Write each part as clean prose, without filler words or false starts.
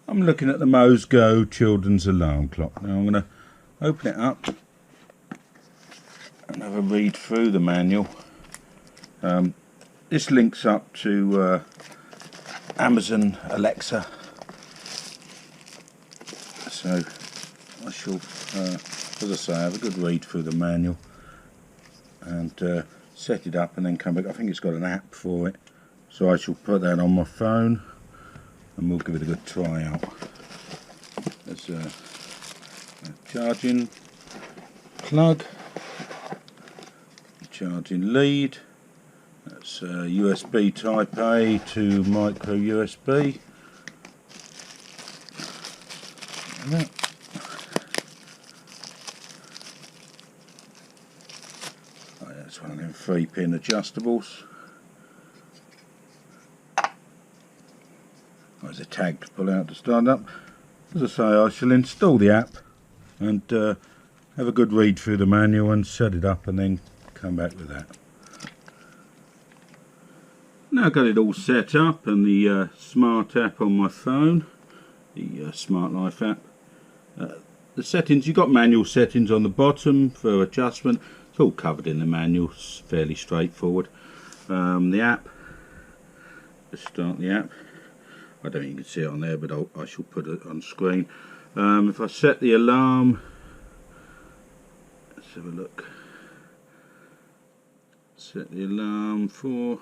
I'm looking at the MoesGo children's alarm clock. Now I'm going to open it up and have a read through the manual. This links up to Amazon Alexa, so I shall, as I say, have a good read through the manual and set it up and then come back. I think it's got an app for it, so I shall put that on my phone and we'll give it a good try out. There's a charging plug, charging lead, that's USB type A to micro USB. Oh, yeah, that's one of them 3-pin adjustables. There's a tag to pull out to start up. As I say, I shall install the app and have a good read through the manual and set it up and then come back with that. Now I've got it all set up and the smart app on my phone, the Smart Life app. The settings, you've got manual settings on the bottom for adjustment. It's all covered in the manual, it's fairly straightforward. The app, let's start the app. I don't think you can see it on there, but I shall put it on screen. If I set the alarm, let's have a look. Set the alarm for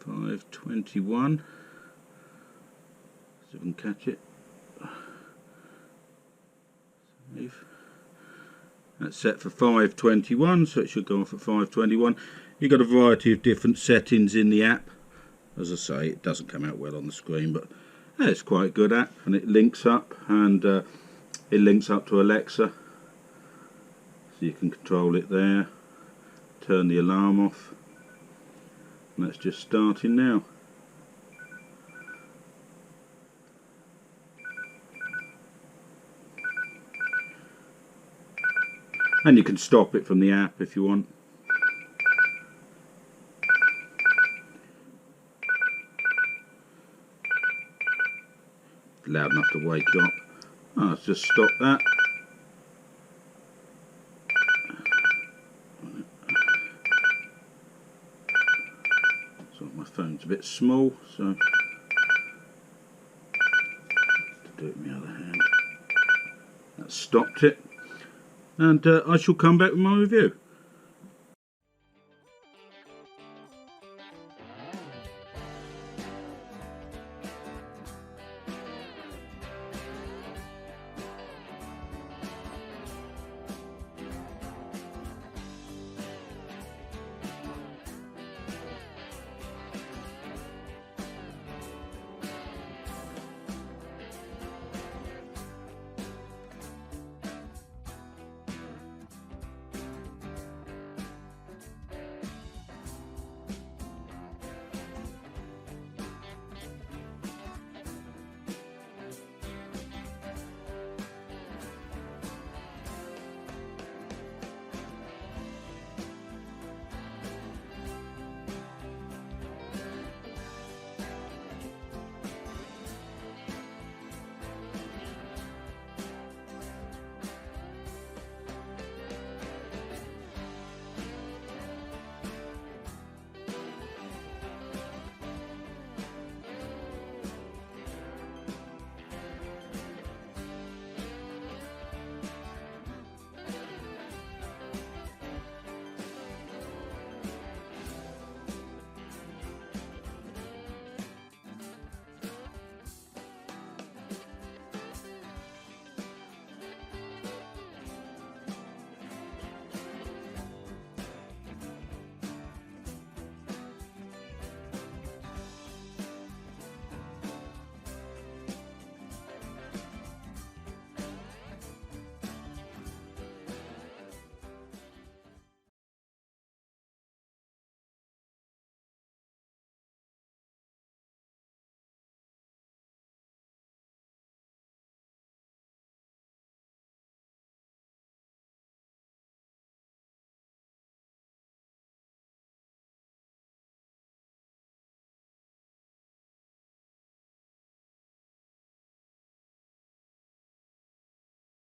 5:21. See if I can catch it. Save. That's set for 5:21, so it should go off at 5:21. You've got a variety of different settings in the app. As I say, it doesn't come out well on the screen, but it's quite a good app, and it links up, and it links up to Alexa, so you can control it there, turn the alarm off, and that's just starting now. And you can stop it from the app if you want. Loud enough to wake you up. Oh, let's just stop that. So my phone's a bit small, so to do it with my other hand. That stopped it, and I shall come back with my review.